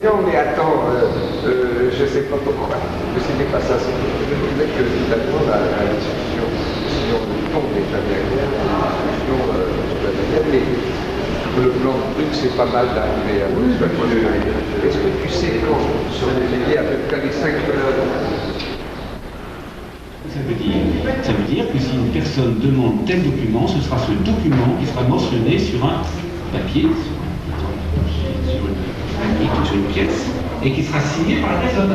Non, mais attends, je ne sais pas pourquoi, mais ce n'est pas ça. Je disais que finalement, la discussion sur le ton des familières, la discussion sur la manière, mais le blanc de truc, c'est pas mal d'arriver à nous. Est-ce que tu sais quand sont délégués à peu près les 5 heures? Ça veut dire que si une personne demande tel document, ce sera ce document qui sera mentionné sur un papier, sur une pièce, et qui sera signé par la personne.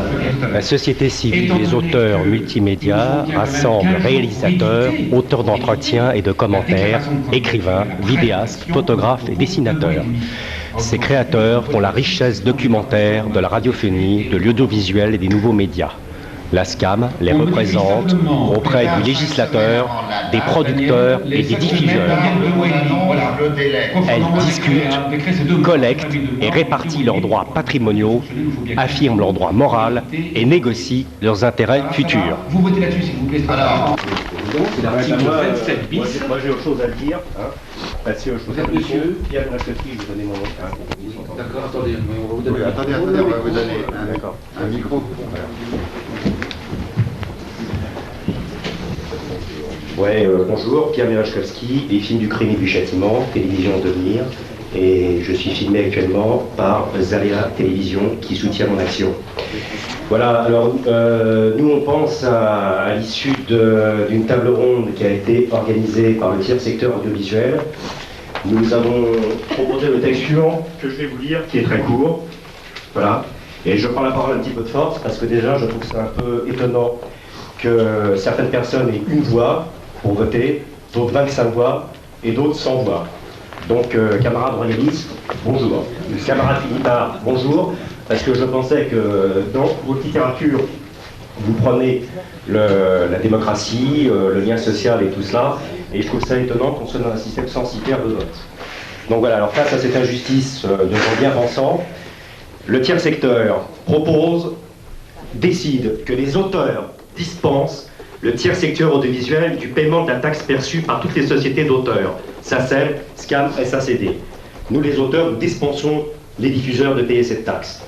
La société civile des auteurs multimédia rassemble réalisateurs, auteurs d'entretiens et de commentaires, écrivains, vidéastes, photographes et dessinateurs. Ces créateurs font la richesse documentaire de la radiophonie, de l'audiovisuel et des nouveaux médias. La SCAM les représente auprès du législateur, des producteurs et des diffuseurs. Elle discute, collecte et répartit leurs droits patrimoniaux, affirme leurs droits moraux et négocie leurs intérêts futurs. Vous votez là-dessus, s'il vous plaît. Alors, c'est l'article 27 bis. Moi j'ai autre chose à dire. Vous êtes monsieur Pierre Grascotti, je vous donne mon nom. D'accord, attendez, on va vous donner. Attendez, on va vous donner un micro. Ouais, bonjour, Pierre Merachkowski, des films du crime et du châtiment, télévision Devenir, et je suis filmé actuellement par Zaria Télévision qui soutient mon action. Voilà, alors nous on pense à l'issue d'une table ronde qui a été organisée par le tiers secteur audiovisuel. Nous avons proposé le texte suivant que je vais vous lire, qui est très court. Voilà, et je prends la parole un petit peu de force parce que déjà je trouve que c'est un peu étonnant que certaines personnes aient une voix pour voter, d'autres 25 voix et d'autres 100 voix. Donc, camarade royaliste, bonjour. Camarade Philippard, bonjour, parce que je pensais que dans votre littérature, vous prenez la démocratie, le lien social et tout cela, et je trouve ça étonnant qu'on soit dans un système censitaire de vote. Donc voilà, alors face à cette injustice de gens bien pensants, le tiers secteur propose, décide que les auteurs dispensent le tiers secteur audiovisuel du paiement de la taxe perçue par toutes les sociétés d'auteurs, SACEM, SCAM, SACD. Nous, les auteurs, nous dispensons les diffuseurs de payer cette taxe.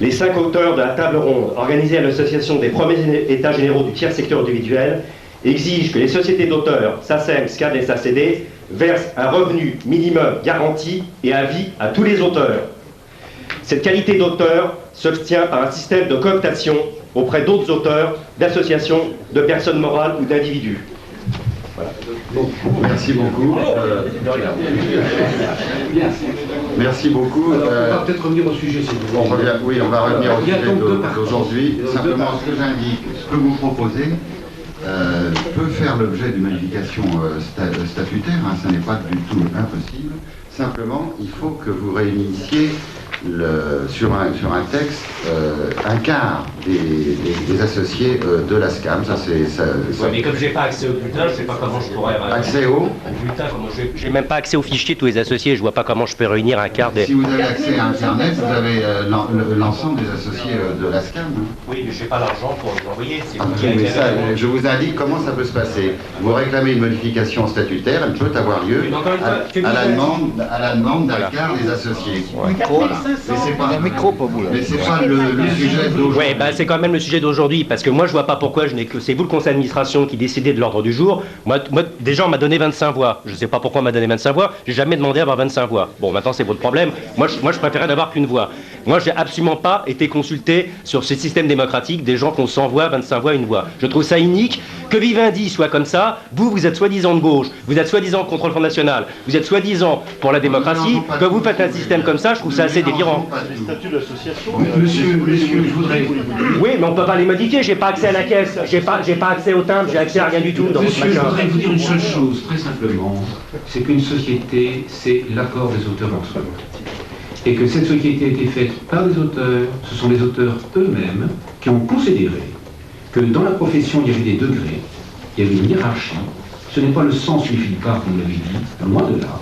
Les 5 auteurs de la table ronde, organisée à l'association des premiers états généraux du tiers secteur audiovisuel, exigent que les sociétés d'auteurs, SACEM, SCAM et SACD, versent un revenu minimum garanti et à vie à tous les auteurs. Cette qualité d'auteur s'obtient par un système de cooptation auprès d'autres auteurs, d'associations, de personnes morales ou d'individus. Voilà. Merci beaucoup. Merci beaucoup. Alors, on va peut-être revenir au sujet, s'il vous plaît. Oui, on va revenir au sujet d'aujourd'hui. Simplement, ce que j'indique, ce que vous proposez, peut faire l'objet d'une modification statutaire, hein, ce n'est pas du tout impossible. Simplement, il faut que vous réunissiez sur un texte un quart des associés de la SCAM. Ça, ouais, mais comme j'ai pas accès au bulletin, je sais pas comment je pourrais... Accès au bulletin, j'ai même pas accès aux fichiers tous les associés, je vois pas comment je peux réunir un quart des... Si vous avez accès à Internet, vous avez l'ensemble des associés de la SCAM. Hein. Oui, mais j'ai pas l'argent pour vous envoyer. Mais ça, je vous indique comment ça peut se passer. Vous réclamez une modification statutaire, elle peut avoir lieu à la demande d'un quart des associés. Ouais. Voilà. Mais c'est pas, mais c'est pas le sujet d'aujourd'hui. Oui, bah, c'est quand même le sujet d'aujourd'hui, parce que moi je vois pas pourquoi c'est vous le conseil d'administration qui décidez de l'ordre du jour. Moi déjà on m'a donné 25 voix. Je sais pas pourquoi on m'a donné 25 voix, j'ai jamais demandé à avoir 25 voix. Bon, maintenant c'est votre problème. Moi je préférais n'avoir qu'une voix. Moi j'ai absolument pas été consulté sur ce système démocratique des gens qu'on 100 voix, 25 voix, une voix. Je trouve ça inique que Vivendi soit comme ça. Vous êtes soi-disant de gauche, vous êtes soi-disant contre le Front National, vous êtes soi-disant pour la démocratie, que vous faites un système comme ça, je trouve ça assez délirant. Les statuts de l'association. Monsieur, je voudrais... Oui, mais on ne peut pas les modifier, j'ai pas accès à la caisse, j'ai pas accès au timbre, j'ai accès à rien du tout dans Monsieur, votre je machin. voudrais vous dire une seule chose, très simplement, c'est qu'une société, c'est l'accord des auteurs entre eux. Et que cette société a été faite par les auteurs, ce sont les auteurs eux-mêmes qui ont considéré que dans la profession, il y avait des degrés, il y avait une hiérarchie. Ce n'est pas le sens du Philippard, comme vous l'avez dit, loin de là.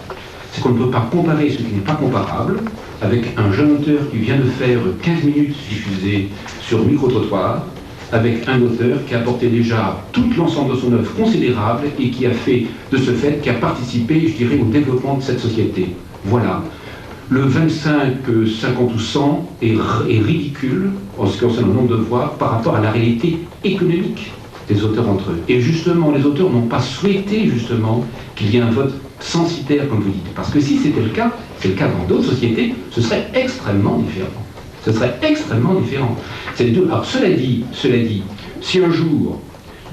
C'est qu'on ne peut pas comparer ce qui n'est pas comparable avec un jeune auteur qui vient de faire 15 minutes diffusées sur le micro-trottoir, avec un auteur qui a apporté déjà tout l'ensemble de son œuvre considérable et qui a fait, de ce fait, qui a participé, je dirais, au développement de cette société. Voilà. Le 25, 50 ou 100 est ridicule en ce qui concerne le nombre de voix par rapport à la réalité économique des auteurs entre eux. Et justement, les auteurs n'ont pas souhaité justement qu'il y ait un vote censitaire, comme vous dites. Parce que si c'était le cas, c'est le cas dans d'autres sociétés, ce serait extrêmement différent. Ce serait extrêmement différent. C'est les deux. Alors, cela dit, si un jour,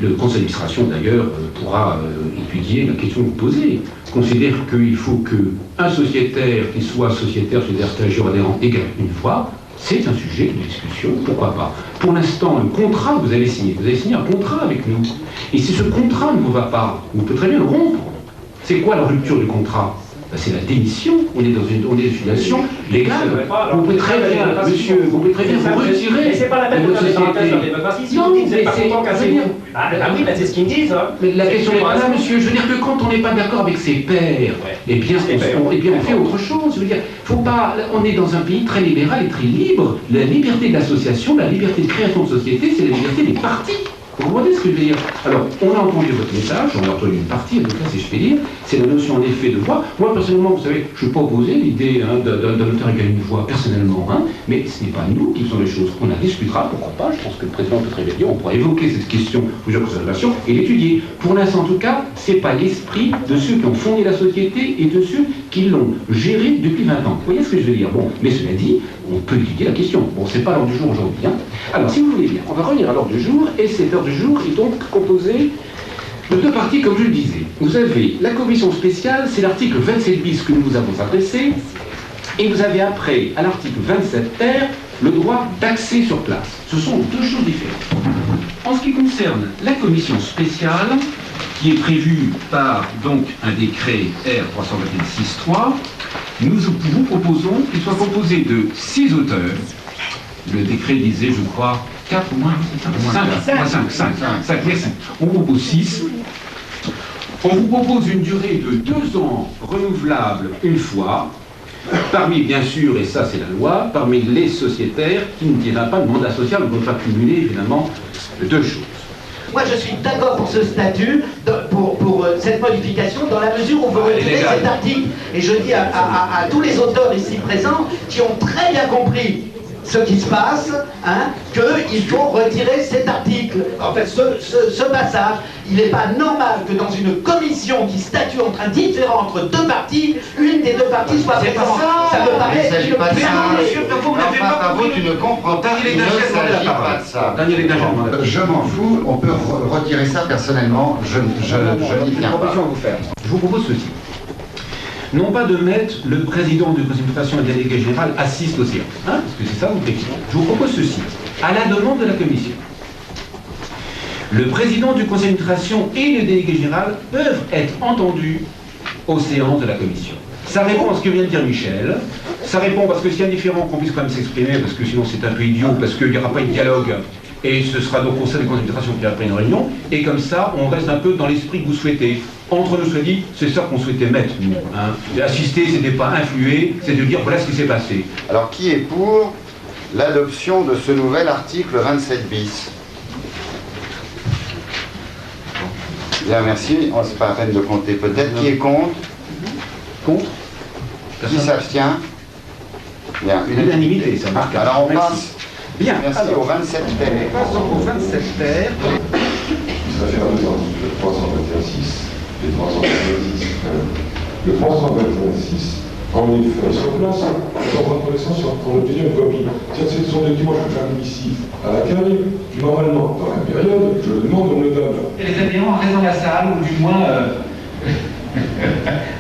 le conseil d'administration d'ailleurs pourra étudier la question que vous posez, considère qu'il faut qu'un sociétaire, qu'il soit sociétaire, stagiaire, adhérent, égale une voix, c'est un sujet de discussion, pourquoi pas. Pour l'instant, le contrat que vous avez signé un contrat avec nous. Et si ce contrat ne vous va pas, vous pouvez très bien le rompre. C'est quoi la rupture du contrat? C'est la démission, on est dans une situation légale. Vous pouvez très bien, monsieur, vous pouvez très bien vous retirer. Mais c'est pas la peine de faire des parenthèses dans la démocratie. Si vous dites que c'est pas content, cassez-vous. Ah oui, c'est ce qu'ils me disent. Mais la question n'est pas là, monsieur. Je veux dire que quand on n'est pas d'accord avec ses pairs, eh bien, on fait autre chose. Je veux dire, faut pas. On est dans un pays très libéral et très libre. La liberté d'association, la liberté de création de société, c'est la liberté des partis. Vous comprenez ce que je veux dire? Alors, on a entendu votre message, on a entendu une partie, en tout cas, si je puis dire, c'est la notion en effet de voix. Moi, personnellement, vous savez, je ne suis pas opposé à l'idée d'un auteur égal une voix, personnellement, mais ce n'est pas nous qui faisons les choses. On en discutera, pourquoi pas, je pense que le président peut très bien dire, on pourra évoquer cette question, plusieurs considérations, et l'étudier. Pour l'instant, en tout cas, ce n'est pas l'esprit de ceux qui ont fondé la société et de ceux qui l'ont gérée depuis 20 ans. Vous voyez ce que je veux dire? Bon, mais cela dit, on peut étudier la question. Bon, c'est pas l'heure du jour aujourd'hui. Alors, si vous voulez bien, on va revenir à l'heure du jour, et cette heure du jour est donc composée de deux parties, comme je le disais. Vous avez la commission spéciale, c'est l'article 27 bis que nous vous avons adressé, et vous avez après, à l'article 27 ter, le droit d'accès sur place. Ce sont deux choses différentes. En ce qui concerne la commission spéciale, qui est prévue par donc un décret R 326.3, nous vous proposons qu'il soit composé de 6 auteurs. Le décret disait, je crois, 4 ou moins 5, merci. On propose 6. On vous propose une durée de 2 ans renouvelable une fois, parmi, bien sûr, et ça c'est la loi, parmi les sociétaires qui ne tiendra pas de mandat social, on ne peut pas cumuler évidemment 2 choses. Moi, je suis d'accord pour ce statut, pour cette modification, dans la mesure où on veut retirer cet article. Et je dis à tous les auteurs ici présents qui ont très bien compris ce qui se passe, qu'il faut retirer cet article. En fait, ce passage, il n'est pas normal que dans une commission qui statue entre deux parties, une des 2 parties soit présente. Ça me paraît... Il ne s'agit pas de ça. Tu ne comprends pas. Il ne s'agit pas de ça. Je m'en fous, on peut retirer ça personnellement, je n'y tiens pas. Je vous propose ceci. Non pas de mettre le président du conseil d'administration et délégué général assiste aux séances, parce que c'est ça vous faites. Je vous propose ceci, à la demande de la commission. Le président du conseil d'administration et le délégué général peuvent être entendus aux séances de la commission. Ça répond à ce que vient de dire Michel, ça répond parce que c'est indifférent qu'on puisse quand même s'exprimer, parce que sinon c'est un peu idiot, parce qu'il n'y aura pas de dialogue, et ce sera donc au sein du conseil d'administration qui après une réunion, et comme ça on reste un peu dans l'esprit que vous souhaitez. Entre nous, soit dit, c'est ça qu'on souhaitait mettre, nous. Assister, c'était pas influer, c'est de dire voilà ce qui s'est passé. Alors, qui est pour l'adoption de ce nouvel article 27 bis? Bien, merci. Oh, c'est pas la peine de compter peut-être. Qui est contre? Contre? Qui s'abstient? Bien, unanimité, ça marque. Alors, on passe. Bien, merci alors, au 27 ter. On passe donc au 27 ter. Ça fait un exemple, le 326. Le 326, en effet, sur place, on prend connaissance, on obtient une copie. Ce sont des documents que je fais ici à l'accueil. Normalement, dans la période, je le demande, on me le donne. Et les adhérents restent dans la salle, ou du moins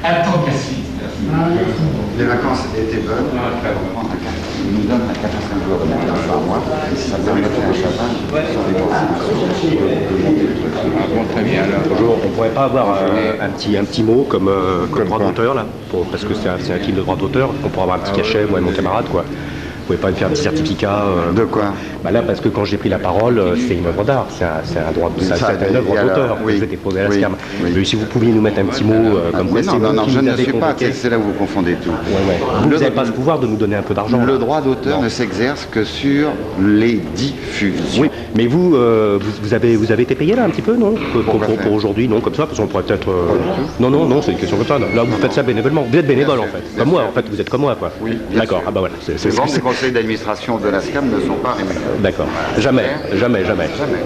attendent la suite. Les vacances étaient bonnes. Ils nous donnent 4 à 5 jours de vacances par mois. Ça permet de faire un chapin. Très bien. Bonjour, on ne pourrait pas avoir un petit mot comme droit d'auteur, là, parce que c'est un type de droit d'auteur, on pourrait avoir un petit cachet, moi et mon camarade, quoi. pouvez pas me faire un petit certificat De quoi? Bah là, parce que quand j'ai pris la parole, c'est une œuvre d'art, c'est un droit, c'est une œuvre d'auteur que j'ai déposée à la SCAM. Mais si vous pouviez nous mettre un petit mot comme quoi c'est non, qui je nous ne avez suis pas, convoqué. c'est là où vous confondez tout. Vous n'avez pas le pouvoir de nous donner un peu d'argent. Le droit d'auteur ne s'exerce que sur les diffusions. Oui, mais vous avez été payé là un petit peu, non? Pour aujourd'hui, non, comme ça, parce qu'on pourrait peut-être... Non, c'est une question comme ça. Là, vous faites ça bénévolement. Vous êtes bénévole en fait. Comme moi, en fait, vous êtes comme moi, quoi. Oui, d'accord. Ah bah voilà. Les membres du conseil d'administration de la SCAM ne sont pas rémunérés. D'accord. Jamais.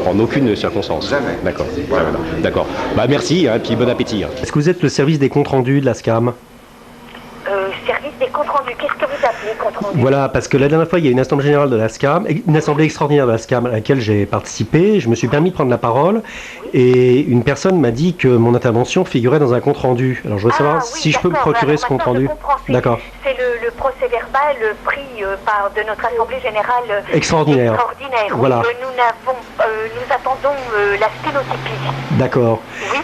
En aucune circonstance. Jamais. D'accord. Voilà. D'accord. Bah merci, hein, puis bon appétit. Est-ce que vous êtes le service des comptes rendus de la SCAM? Service des comptes rendus, qu'est-ce que vous appelez comptes rendus? Voilà, parce que la dernière fois, il y a une assemblée générale de la SCAM, une assemblée extraordinaire de la SCAM à laquelle j'ai participé. Je me suis permis de prendre la parole et une personne m'a dit que mon intervention figurait dans un compte rendu. Alors je voudrais savoir si je peux me procurer ce compte rendu. D'accord. C'est le procès verbal pris de notre assemblée générale extraordinaire. Voilà. Nous attendons la sténotypie. D'accord. Oui.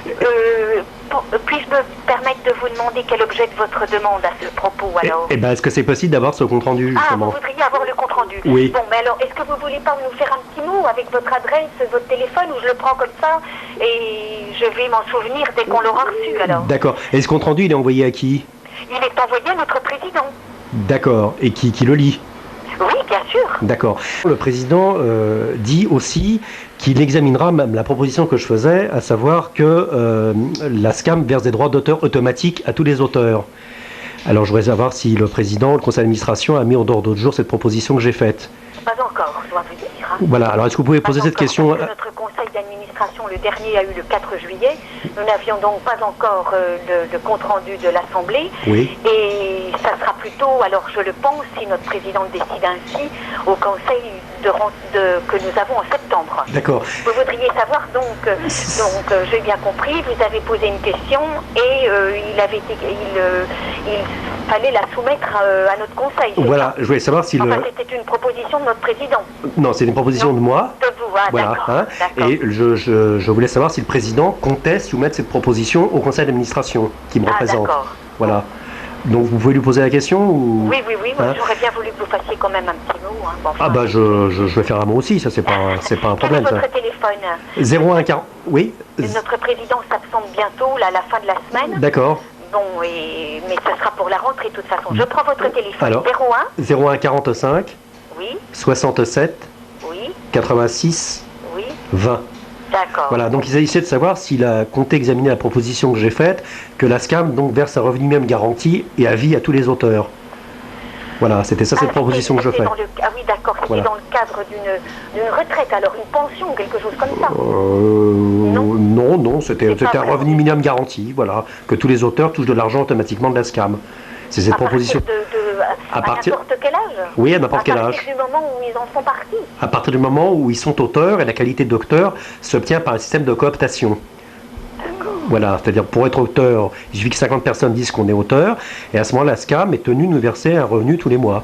Puis-je me permettre de vous demander quel objet de votre demande à ce propos alors? Eh ben, est-ce que c'est possible d'avoir ce compte rendu justement? Ah, vous voudriez avoir le compte rendu? Oui. Bon, mais alors, est-ce que vous voulez pas nous faire un petit mot avec votre adresse, votre téléphone, ou je le prends comme ça et je vais m'en souvenir dès qu'on l'aura reçu alors? D'accord. Et ce compte rendu, il est envoyé à qui? Il est envoyé à notre président. D'accord. Et qui le lit? Oui, bien sûr. D'accord. Le président dit aussi qu'il examinera même la proposition que je faisais, à savoir que la SCAM verse des droits d'auteur automatiques à tous les auteurs. Alors je voudrais savoir si le président, le conseil d'administration a mis en dehors d'autres jours cette proposition que j'ai faite. Pas encore, je dois vous dire. Hein. Voilà, alors est-ce que vous pouvez poser cette question? Notre conseil d'administration, le dernier, a eu le 4 juillet. Nous n'avions donc pas encore de compte rendu de l'Assemblée. Oui. Et ça sera plutôt, alors je le pense, si notre président le décide ainsi, au conseil que nous avons en septembre. D'accord. Vous voudriez savoir, donc j'ai bien compris, vous avez posé une question et il fallait la soumettre à notre conseil. Voilà, je voulais savoir si c'était une proposition de notre président. Non, c'est une proposition de moi. De vous, voilà. Hein, et je voulais savoir si le président comptait soumettre cette proposition au conseil d'administration qui me représente. D'accord. Voilà. Donc vous pouvez lui poser la question ou... Oui, hein? J'aurais bien voulu que vous fassiez quand même un petit mot. Hein. Bon, ah bah je vais faire un mot aussi, ça c'est pas un problème. Quel est votre téléphone? 01 40... Oui. Notre président s'absente bientôt, là, à la fin de la semaine. D'accord. Bon, mais ce sera pour la rentrée de toute façon. Je prends votre téléphone. Alors, 01 45 oui. 67 oui. 86 oui. 20. D'accord. Voilà, donc il s'agissait de savoir s'il a compté examiner la proposition que j'ai faite, que la SCAM donc verse un revenu même garanti et à vie à tous les auteurs. Voilà, c'était ça cette proposition que je fais. Ah oui, d'accord, c'était dans le cadre d'une retraite, alors une pension ou quelque chose comme ça? Non, c'était un revenu minimum garanti, voilà, que tous les auteurs touchent de l'argent automatiquement de la SCAM. C'est cette proposition. À n'importe quel âge? Oui, à n'importe quel âge. À partir du moment où ils en font partie? À partir du moment où ils sont auteurs et la qualité d'auteur s'obtient par un système de cooptation. Voilà, c'est-à-dire pour être auteur, il suffit que 50 personnes disent qu'on est auteur, et à ce moment-là, la SCAM est tenue de nous verser un revenu tous les mois.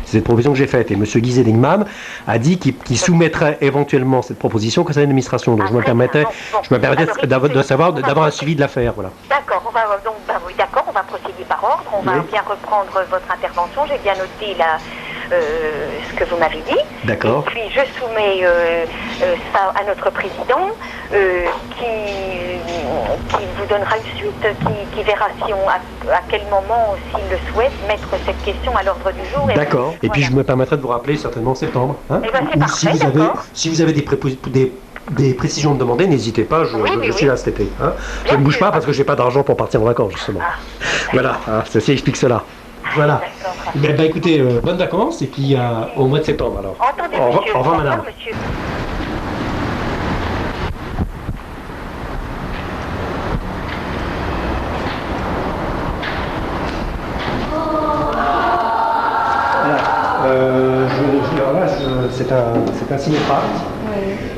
C'est cette proposition que j'ai faite, et M. Guizet-Dingman a dit qu'il soumettrait éventuellement cette proposition au conseil d'administration. Donc je me permettais d'avoir un suivi de l'affaire. Voilà. D'accord, on va procéder par ordre, on va bien reprendre votre intervention, j'ai bien noté ce que vous m'avez dit. D'accord. Et puis je soumets ça à notre président qui vous donnera une suite, qui verra à quel moment, s'il le souhaite, mettre cette question à l'ordre du jour. D'accord. Et puis je me permettrai de vous rappeler certainement en septembre. Hein, et ben, c'est parfait, si vous avez des précisions de demander, n'hésitez pas, je suis là cet été. Hein. Je ne bouge pas parce que je n'ai pas d'argent pour partir en vacances, justement. Voilà, ceci explique cela. Voilà. Écoutez, bonnes vacances et puis au mois de septembre alors. Entendez, monsieur. Au revoir, madame. Monsieur. C'est un cinétract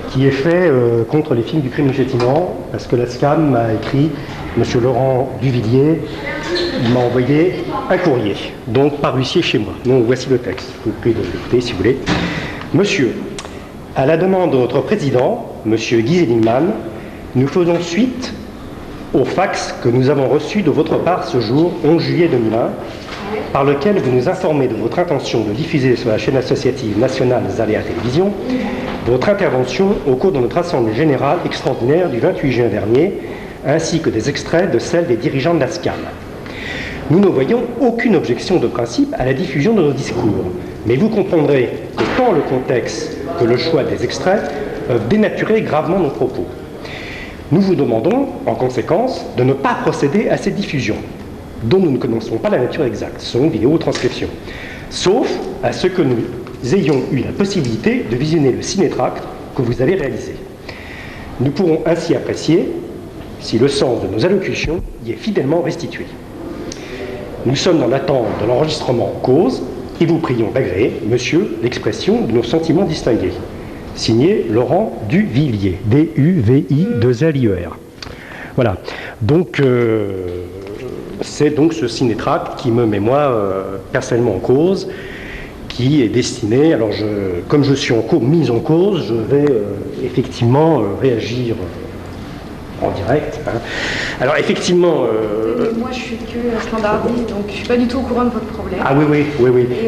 qui est fait contre les films du crime et du châtiment, parce que la SCAM m'a écrit, M. Laurent Duvillier m'a envoyé un courrier, donc par huissier chez moi. Donc voici le texte, je vous prie de l'écouter si vous voulez. Monsieur, à la demande de notre président, M. Guizet-Dingman, nous faisons suite au fax que nous avons reçu de votre part ce jour, 11 juillet 2001, par lequel vous nous informez de votre intention de diffuser sur la chaîne associative nationale Zaléa Télévision votre intervention au cours de notre Assemblée Générale extraordinaire du 28 juin dernier, ainsi que des extraits de celle des dirigeants de la SCAM. Nous ne voyons aucune objection de principe à la diffusion de nos discours, mais vous comprendrez que tant le contexte que le choix des extraits peuvent dénaturer gravement nos propos. Nous vous demandons, en conséquence, de ne pas procéder à cette diffusion, dont nous ne connaissons pas la nature exacte, son vidéo-transcription, sauf à ce que nous ayons eu la possibilité de visionner le cinétract que vous avez réalisé. Nous pourrons ainsi apprécier si le sens de nos allocutions y est fidèlement restitué. Nous sommes dans l'attente de l'enregistrement en cause et vous prions d'agréer, monsieur, l'expression de nos sentiments distingués. Signé Laurent Duvillier, D-U-V-I-2-L-I-E-R. Voilà. Donc, c'est donc ce cinétract qui me met moi personnellement en cause, qui est destiné, alors comme je suis mise en cause, je vais effectivement réagir en direct. Hein. Alors effectivement... moi je suis que standardiste, donc je suis pas du tout au courant de votre problème. Ah oui.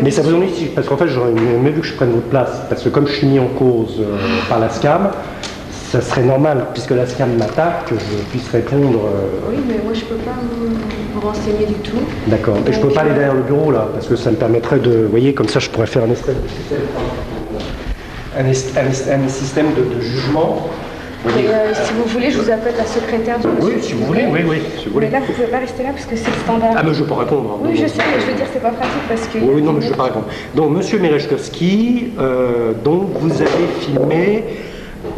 Mais ça vous ennuie, parce qu'en fait j'aurais mieux vu que je prenne votre place, parce que comme je suis mis en cause par la SCAM, ça serait normal, puisque la SCAM m'attaque, que je puisse répondre... Oui, mais moi je peux pas vous renseigner du tout. D'accord, et je peux pas aller derrière le bureau là, parce que ça me permettrait de... Vous voyez, comme ça je pourrais faire un système de jugement. Si vous voulez, je vous appelle la secrétaire du monsieur. Oui, si vous voulez, si vous voulez. Mais là, vous pouvez pas rester là parce que c'est le standard. Ah, mais je peux répondre. Oui, je sais, mais je veux dire, c'est pas pratique parce que... Oui, non, mais je peux pas répondre. Donc, monsieur Merechkowski, donc vous avez filmé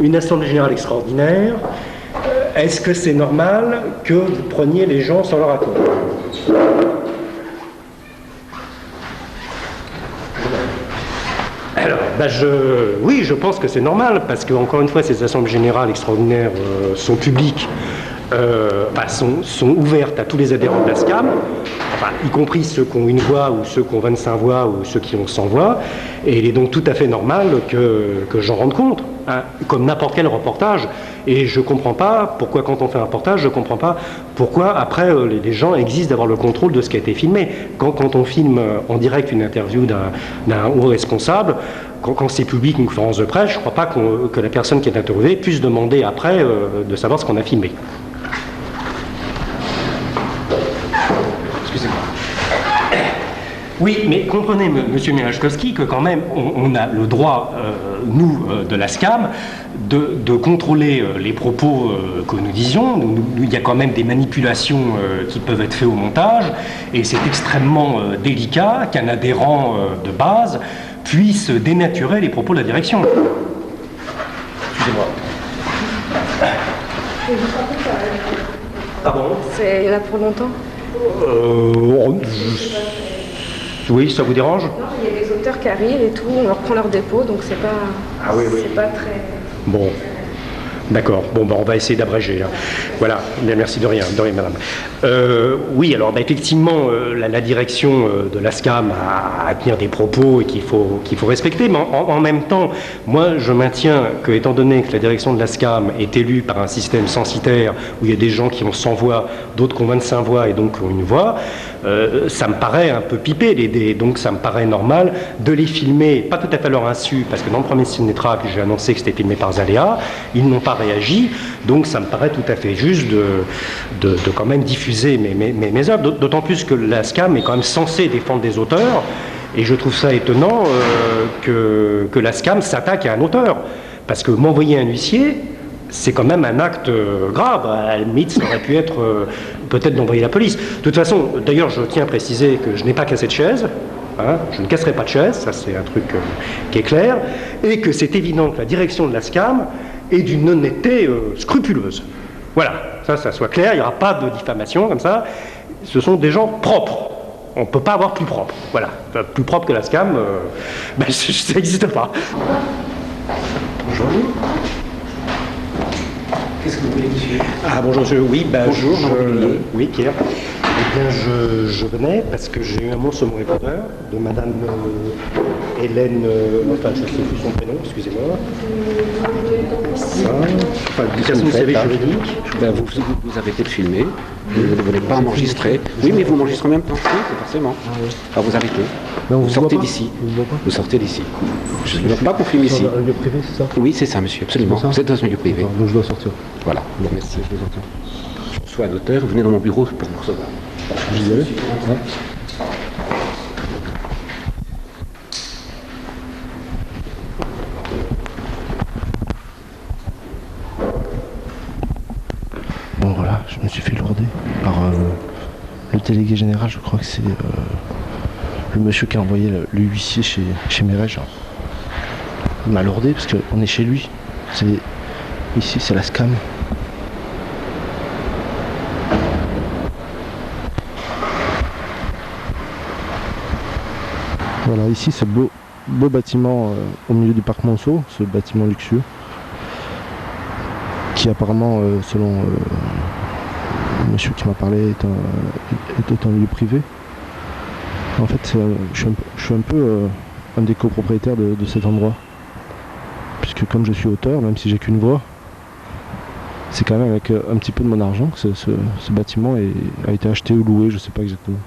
une assemblée générale extraordinaire. Est-ce que c'est normal que vous preniez les gens sans leur accord? Alors, oui, je pense que c'est normal, parce que, encore une fois, ces assemblées générales extraordinaires sont publiques, sont ouvertes à tous les adhérents de la SCAM, y compris ceux qui ont une voix, ou ceux qui ont 25 voix, ou ceux qui ont 100 voix, et il est donc tout à fait normal que j'en rende compte, hein, comme n'importe quel reportage. Et je ne comprends pas pourquoi, quand on fait un reportage, je ne comprends pas pourquoi, après, les gens existent d'avoir le contrôle de ce qui a été filmé. Quand on filme en direct une interview d'un haut responsable, quand c'est public, une conférence de presse, je ne crois pas que la personne qui est interviewée puisse demander après de savoir ce qu'on a filmé. Excusez-moi. Oui, mais comprenez, monsieur Merechkowski, que quand même, on a le droit, nous, de la SCAM, de contrôler les propos que nous disions. Il y a quand même des manipulations qui peuvent être faites au montage, et c'est extrêmement délicat qu'un adhérent de base puisse dénaturer les propos de la direction. Excusez-moi. Pardon ? C'est là pour longtemps ? Oui, ça vous dérange ? Non, il y a des auteurs qui arrivent et tout, on leur prend leur dépôt, donc c'est pas... Ah oui. C'est pas très... Bon. D'accord. Bon, on va essayer d'abréger. Là. Voilà. Bien, merci de rien, madame. Oui, alors effectivement, la direction de la SCAM a à tenir des propos et qu'il faut respecter, mais en même temps, moi, je maintiens que, étant donné que la direction de la SCAM est élue par un système censitaire où il y a des gens qui ont 100 voix, d'autres qui ont 25 voix et donc qui ont une voix, ça me paraît un peu pipé, donc ça me paraît normal de les filmer, pas tout à fait à leur insu, parce que dans le premier cinétract, j'ai annoncé que c'était filmé par Zaléa, ils n'ont pas réagi, donc ça me paraît tout à fait juste de quand même diffuser mes œuvres, d'autant plus que la SCAM est quand même censée défendre des auteurs, et je trouve ça étonnant que la SCAM s'attaque à un auteur, parce que m'envoyer un huissier, c'est quand même un acte grave. À la limite, ça aurait pu être peut-être d'envoyer la police. De toute façon, d'ailleurs, je tiens à préciser que je n'ai pas cassé de chaise. Hein, je ne casserai pas de chaise, ça c'est un truc qui est clair. Et que c'est évident que la direction de la SCAM est d'une honnêteté scrupuleuse. Voilà, ça soit clair, il n'y aura pas de diffamation comme ça. Ce sont des gens propres. On ne peut pas avoir plus propre. Voilà, plus propre que la SCAM, ça n'existe pas. Bonjour. Qu'est-ce que vous voulez, monsieur ? Ah, bonjour, monsieur. Oui, bonjour, oui, Pierre. Eh bien, je venais parce que j'ai eu un mot sur mon répondeur de Madame Hélène, enfin je ne sais plus son prénom, excusez-moi. Enfin, du personne du service juridique. Ben, vous arrêtez de filmer, vous ne voulez pas enregistrer. Oui, mais vous m'enregistrez en même temps, oui, forcément. Alors vous arrêtez. Vous sortez d'ici. Vous sortez d'ici. Je ne veux pas qu'on filme ici. Dans un lieu privé, c'est ça? Oui, c'est ça, monsieur, absolument. Vous êtes dans un lieu privé. Donc je dois sortir. Voilà, merci. Je reçois un auteur, venez dans mon bureau pour vous recevoir. J'y vais. Ouais. Bon voilà, je me suis fait lourder par le délégué général, je crois que c'est le monsieur qui a envoyé le huissier chez Mérège. Il m'a lourdé parce qu'on est chez lui. Ici c'est la SCAM. Voilà, ici ce beau bâtiment au milieu du parc Monceau, ce bâtiment luxueux, qui apparemment, selon le monsieur qui m'a parlé, est un lieu privé. En fait, je suis un peu un des copropriétaires de cet endroit, puisque comme je suis auteur, même si j'ai qu'une voix, c'est quand même avec un petit peu de mon argent que ce bâtiment a été acheté ou loué, je sais pas exactement.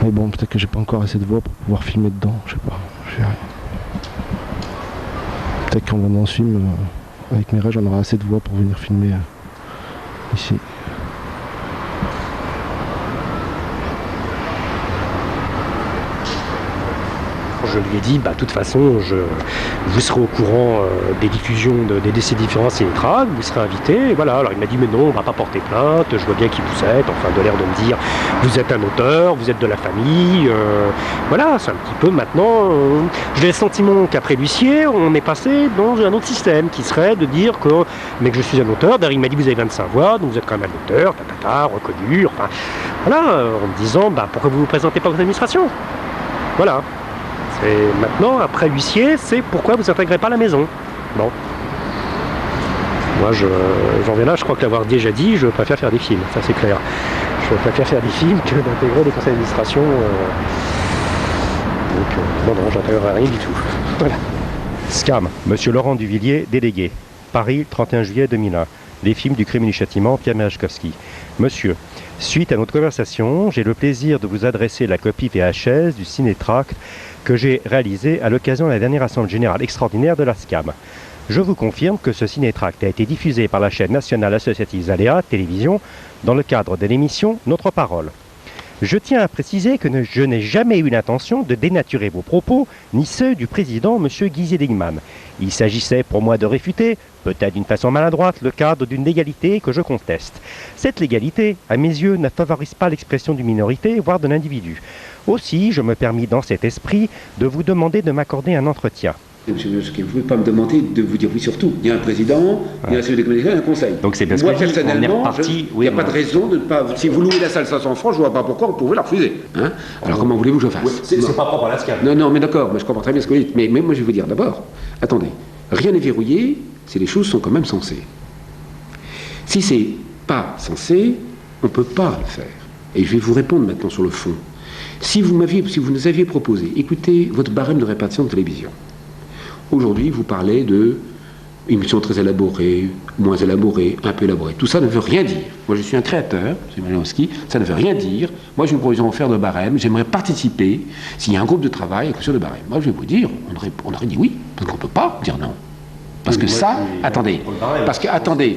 Mais bon, peut-être que j'ai pas encore assez de voix pour pouvoir filmer dedans, je sais pas. Peut-être qu'en vendant ce film, avec Mérège, on aura assez de voix pour venir filmer ici. Je lui ai dit, de toute façon, vous serez au courant des diffusions de ces différents cinétracts, vous serez invité, et voilà. Alors il m'a dit, mais non, on va pas porter plainte, je vois bien qui vous êtes, enfin de l'air de me dire, vous êtes un auteur, vous êtes de la famille, voilà, c'est un petit peu maintenant, j'ai le sentiment qu'après l'huissier, on est passé dans un autre système, qui serait de dire que je suis un auteur, d'ailleurs il m'a dit, vous avez 25 voix, donc vous êtes quand même un auteur, reconnu, enfin, voilà, en me disant, pourquoi vous vous présentez pas aux administrations? Voilà. Et maintenant, après l'huissier, c'est pourquoi vous n'intégrez pas la maison. Bon. Moi, j'en viens là, je crois que l'avoir déjà dit, je préfère faire des films, ça c'est clair. Je préfère faire des films que d'intégrer des conseils d'administration. Donc, non, j'intégrerai rien du tout. Voilà. SCAM, Monsieur Laurent Duvillier, délégué. Paris, 31 juillet 2001. Les films du crime et du châtiment, Pierre Merejkovski. Monsieur, suite à notre conversation, j'ai le plaisir de vous adresser la copie VHS du cinétract que j'ai réalisé à l'occasion de la dernière assemblée générale extraordinaire de la SCAM. Je vous confirme que ce cinétract a été diffusé par la chaîne nationale associative Aléa Télévision dans le cadre de l'émission Notre Parole. Je tiens à préciser que je n'ai jamais eu l'intention de dénaturer vos propos, ni ceux du président M. Guy Zieligmann. Il s'agissait pour moi de réfuter, peut-être d'une façon maladroite, le cadre d'une légalité que je conteste. Cette légalité, à mes yeux, ne favorise pas l'expression d'une minorité, voire de l'individu. Aussi, je me permis dans cet esprit de vous demander de m'accorder un entretien. Monsieur Merejkovski, vous ne pouvez pas me demander de vous dire oui sur tout. Il y a un président, il y a un secrétaire de communication et un conseil. Donc c'est parce moi, que personnellement, il n'y a pas de raison de ne pas... Si vous louez la salle 500 francs, je ne vois pas pourquoi vous pouvez la refuser. Hein? Alors comment voulez-vous que je fasse? C'est pas propre à la SCAM. Non, mais d'accord, mais je comprends très bien ce que vous dites. Mais moi, je vais vous dire d'abord, attendez, rien n'est verrouillé si les choses sont quand même censées. Si c'est pas censé, on ne peut pas le faire. Et je vais vous répondre maintenant sur le fond. Si vous nous aviez proposé, écoutez, votre barème de répartition de télévision. Aujourd'hui, vous parlez de émissions très élaborées, moins élaborées, un peu élaborées. Tout ça ne veut rien dire. Moi, je suis un créateur, c'est Merejkovski, ça ne veut rien dire. Moi, j'ai une proposition à faire de barème. J'aimerais participer, s'il y a un groupe de travail avec sur le barème. Moi, je vais vous dire, on aurait dit oui, parce qu'on ne peut pas dire non. Parce que ça,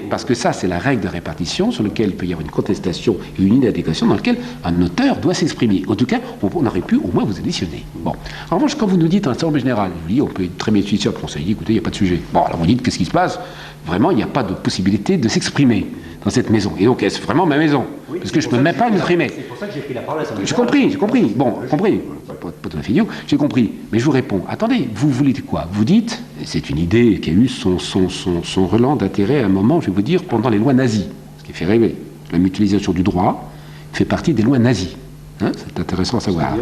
parce que ça, c'est la règle de répartition sur laquelle il peut y avoir une contestation et une inadéquation dans laquelle un auteur doit s'exprimer. En tout cas, on aurait pu au moins vous additionner. Bon. En revanche, quand vous nous dites en assemblée générale, je vous dis, on peut être très bien suivi sur le conseil, écoutez, il n'y a pas de sujet. Bon, alors vous dites, qu'est-ce qui se passe? Vraiment, il n'y a pas de possibilité de s'exprimer dans cette maison. Et donc, est-ce vraiment ma maison? Oui, parce que je ne peux même pas m'exprimer. C'est pour ça que j'ai pris la parole. J'ai compris. Bon, compris. Pas tout à fait idiot, j'ai compris. Mais je vous réponds, attendez, vous voulez quoi? Vous dites, c'est une idée qui a eu son relan d'intérêt à un moment, je vais vous dire, pendant les lois nazies. Ce qui fait rêver. La mutualisation du droit fait partie des lois nazies. Hein, c'est intéressant à savoir.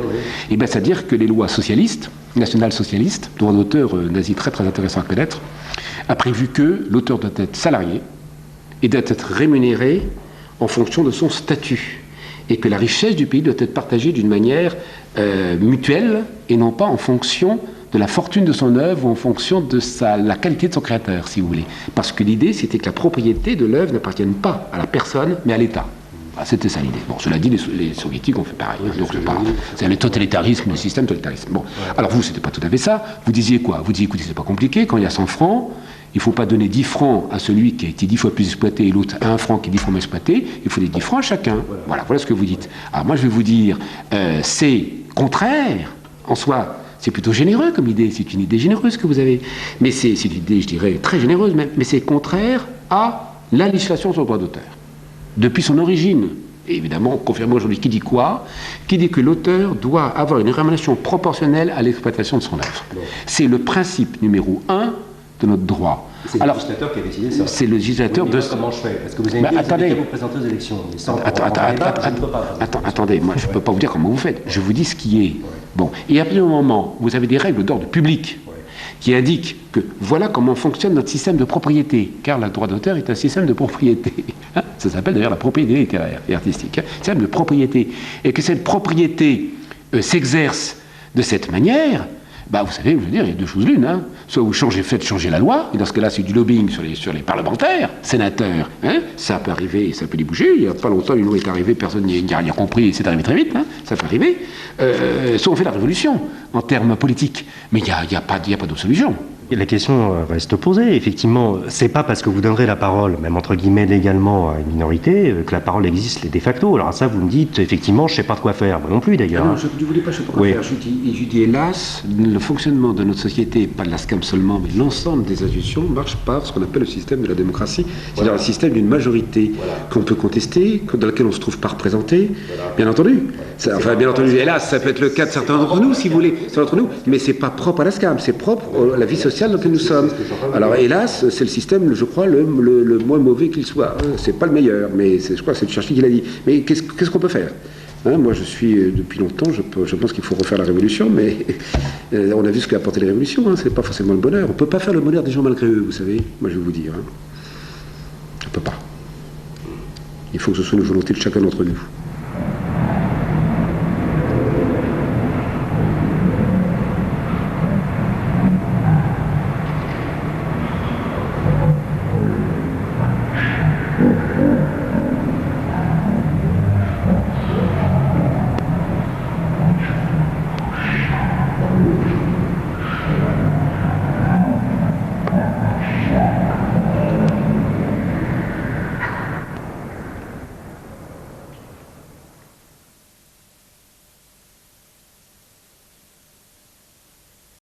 Et bien, c'est-à-dire que les lois socialistes, national-socialistes, droit d'auteur nazi très très intéressant à connaître, a prévu que l'auteur doit être salarié et doit être rémunéré en fonction de son statut. Et que la richesse du pays doit être partagée d'une manière mutuelle et non pas en fonction de la fortune de son œuvre ou en fonction de la qualité de son créateur, si vous voulez. Parce que l'idée, c'était que la propriété de l'œuvre n'appartienne pas à la personne, mais à l'État. Ah, c'était ça l'idée. Bon, cela dit, les soviétiques ont fait pareil. Hein, donc c'est le totalitarisme, le système totalitarisme. Bon, alors vous, c'était pas tout à fait ça. Vous disiez quoi? Vous disiez, écoutez, c'est pas compliqué. Quand il y a 100 francs, il ne faut pas donner 10 francs à celui qui a été 10 fois plus exploité et l'autre à 1 franc qui est 10 fois moins exploité. Il faut des 10 francs à chacun. Voilà ce que vous dites. Alors moi, je vais vous dire, c'est contraire en soi. C'est plutôt généreux comme idée. C'est une idée généreuse que vous avez. Mais c'est une idée, je dirais, très généreuse même. Mais c'est contraire à la législation sur le droit d'auteur. Depuis son origine, et évidemment, confirmé aujourd'hui, qui dit quoi? Qui dit que l'auteur doit avoir une rémunération proportionnelle à l'exploitation de son œuvre. C'est le principe numéro 1 de notre droit. C'est le législateur qui a décidé ça. C'est le législateur de... Comment je fais? Parce que vous avez dit que vous présenter aux élections. Attendez, moi je ne peux pas vous dire comment vous faites. Je vous dis ce qui est. Bon. Et à partir du moment où vous avez des règles d'ordre public qui indiquent que voilà comment fonctionne notre système de propriété, car le droit d'auteur est un système de propriété. Ça s'appelle d'ailleurs la propriété littéraire et artistique. Système de propriété. Et que cette propriété s'exerce de cette manière, bah vous savez, je veux dire, il y a deux choses l'une. Soit vous faites changer la loi, et dans ce cas-là, c'est du lobbying sur les parlementaires, sénateurs. Ça peut arriver, ça peut les bouger. Il n'y a pas longtemps, une loi est arrivée, personne n'y a rien compris, et c'est arrivé très vite. Ça peut arriver. Soit on fait la révolution en termes politiques, mais il n'y a pas d'autre solution. Et la question reste posée. Effectivement, c'est pas parce que vous donnerez la parole, même entre guillemets légalement, à une minorité, que la parole existe de facto. Alors ça, vous me dites, effectivement, je sais pas de quoi faire. Moi non plus, d'ailleurs. Non, je ne vous dis pas je sais pas quoi faire. Je dis, hélas, le fonctionnement de notre société, pas de la SCAM seulement, mais l'ensemble des institutions, marche par ce qu'on appelle le système de la démocratie, c'est-à-dire le système d'une majorité qu'on peut contester, dans laquelle on ne se trouve pas représenté, bien entendu. Bien entendu, hélas, ça peut être le cas de certains d'entre nous, si vous voulez, mais c'est pas propre à la SCAM, c'est propre à la vie sociale dans laquelle nous sommes. Alors hélas, c'est le système, je crois, le moins mauvais qu'il soit. C'est pas le meilleur, mais je crois que c'est le Churchill qui l'a dit. Mais qu'est-ce qu'on peut faire? Moi, je suis depuis longtemps, je pense qu'il faut refaire la révolution, mais on a vu ce qu'a apporté les révolutions. C'est pas forcément le bonheur. On peut pas faire le bonheur des gens malgré eux, vous savez. Moi, je vais vous dire. On peut pas. Il faut que ce soit une volonté de chacun d'entre nous.